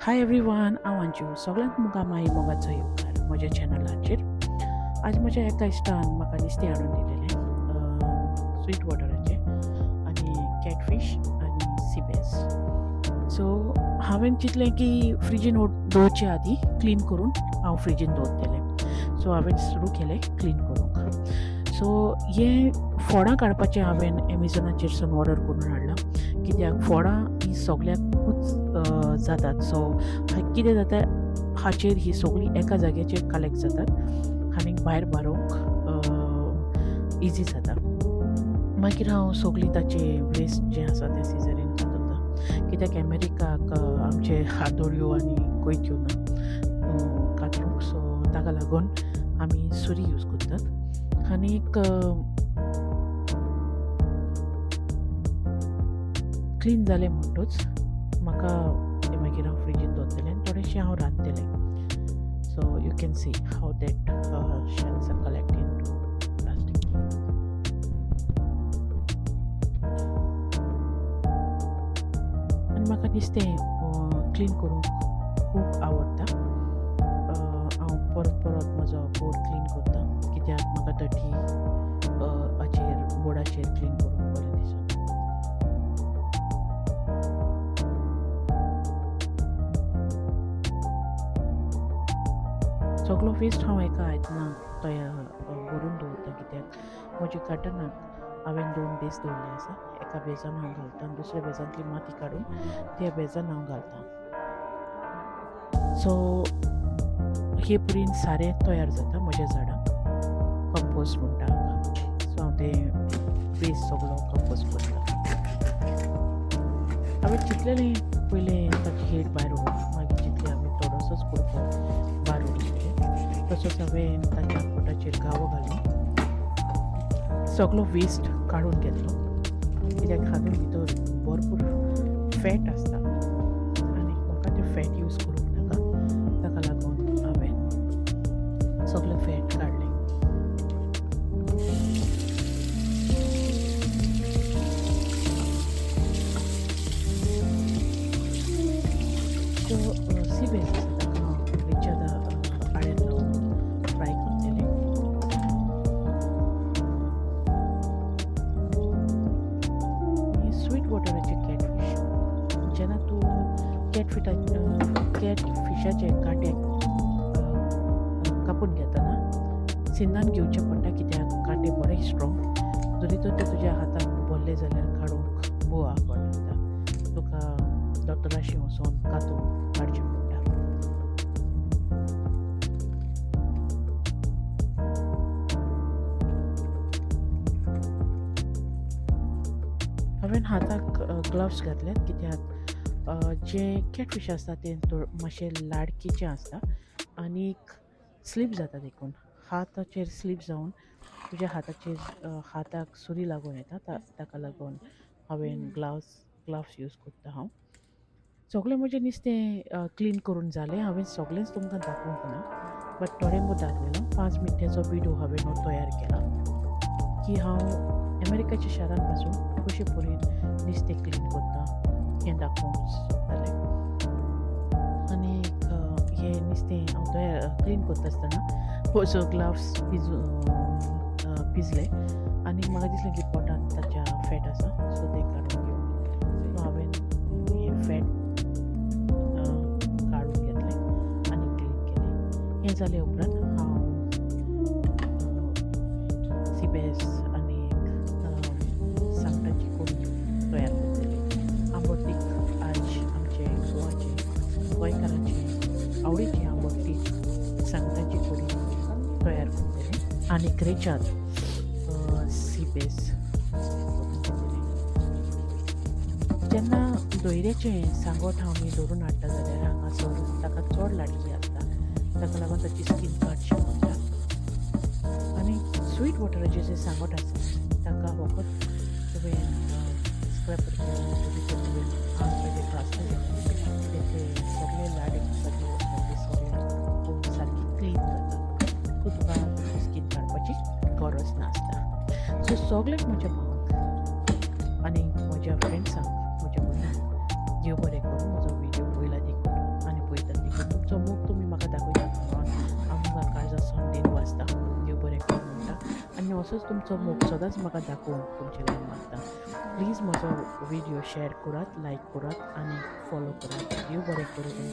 Hi everyone, हांव अंजू. सगळ्यांक मुखार माई मोगाचो येवकार म्हज्या चॅनलाचेर. आज म्हज्या एका इश्टान म्हाका नुस्तें हाडून दिलेलें स्वीट वॉटराचें आनी कॅटफीश आनी सीबेस. सो हांवें चिंतलें की फ्रिजीन दवरचे आदीं क्लीन करून हांव फ्रिजीन दवरतलें. सो हांवें सुरू केलें क्लीन करूंक. सो हे फोडां काडपाचें हांवें एमेझॉनाचेरसून ऑर्डर करून हाडलां, कित्याक फोडां ही सगळ्याकूच जातात. सो कितें जाता, हाचेर ही सगळीं एका जाग्याचेर कलेक्ट जातात आनी भायर व्हरोंक इजी जाता. मागीर हांव सगळीं ताचे वेस्ट जे आसा ते सिजरीन कातरता, कित्याक अमेरिकाक आमचे हातोड्यो आनी कोयत्यो ना कातरूंक. सो ताका लागून आमी सुरी यूज करतात. आनीक क्लीन जालें म्हणटूच म्हाका ते मागीर हांव फ्रिजीन दवरतलें आनी थोडेशें हांव रांदतलें. So you can see how that shells are collect into plastic. आनी म्हाका नुस्तें क्लीन करूंक खूब आवडटा. हांव परत परत म्हजो बोर्ड क्लीन करता, कित्याक म्हाका डर्टी हाचेर बोर्डाचेर क्लीन करूंक बरें दिसना. सगळो वेस्ट हांव एका आयदनाक भरून दवरता, कित्याक म्हज्या कार्टनाक हांवें 2 बेज दवरले आसा. एका बेजान हांव घालता आनी दुसऱ्या बेजांतली माती काडून त्या बेजान हांव घालता. सो हे परीन सारें तयार जाता म्हज्या झाडांक, कंपोस्ट म्हणटा. सो हांव तें वेस्ट सगळो कंपोस्ट करता. हांवें चिंतलेलें पयलें ताची हेड भायर उडोवंक, मागीर चिंतलें हांवें थोडोसोच कुडको भायर उडोवचें. तसोच हांवें ताच्या पोटाचेर गावो घालून सगळो वेस्ट काडून घेतलो, कित्याक हातूंत भितर भरपूर फॅट आसता आनी म्हाका तें फॅट यूज करूंक नाका. ताका लागून हांवें सगळें फॅट काडलें. सो सीबेस आसा ताका हांव फ्रिजांत आड्यान लावन फ्राय करतलें. स्वीट वॉटराचे कॅटफीश, जेन्ना तूं कॅटफिशाचे काटे कापून घेतना सिन्नान घेवचे पडटा, कित्याक काटे बरे स्ट्रॉंग. जरी तर ते तुज्या हाताक भरले जाल्यार काडूंक भोव आवडटा. तुका डॉक्टराशी वचून कातून काडचें पडटा. हांवें हाताक ग्लव्स घातल्यात, कित्याक जे कॅटफीश आसता ते मातशे लाडकीचे आसता आनीक स्लीप जाता. देखून हाताचेर स्लीप जावन तुज्या हाताक सुरी लागून येता. ताका लागून हांवें ग्लव्स यूज करता. हांव सगळें म्हजें नुस्तें क्लीन करून जालें. हांवें सगळेंच तुमकां दाखोवंक ना, बट थोडें मुद्द दाखयलो. 5 मिनटाचो व्हिडिओ हांवें तयार केला की हांव अमेरिकाच्या शारांत पासून कशे परेन नुस्तें क्लीन करता हें दाखोवंक सोदतालें. आनीक हें नुस्तें हांव क्लीन करता आसतना म्हजो ग्लव्स पिजले आनी म्हाका दिसलें की पोटान ताच्या फॅट आसा, सो तें काडून घेवं. सो हांवें हें फॅट काडून घेतलें आनी क्लीन केलें. हें जालें उपरांत हांव सीबेस आनी सांगटाची कडी तयार करतलें. आंबट तीख आज आमचे गोंयकारांची आवडीची आंबट तीख सांगटाची कडी तयार करतलें आनी रेच्याद सीबेस करून घेतलें. जेन्ना दोयऱ्याचें सांगोट आमी दवरून हाडटा जाल्यार हांगासर ताका चड लाडकी आसता, ताका लागून ताची स्कीन काडची पडटा. आनी स्वीट वॉटराचें जें सांगोट आसता ताका फकत तुवें स्क्रॅपर तुवें ताजेर घासलें तेचे सगळे लाड सगळे सगळे सारकी क्लीन जाता. सो तुका स्कीन काडपाची गरज नासता. सो सगळ्यांक म्हज्या भावांक आनी म्हज्या फ्रेंड्सांक, म्हज्या भयणांक देव बरें करूं. म्हजो व्हिडिओ पयला देखून आनी असोच तुमचो मोग सदांच म्हाका दाखोवन तुमचे कडेन मागता. प्लीज म्हजो व्हिडिओ शेअर करात, लायक करात आनी फॉलो करात. देव बरें करूं तुमकां.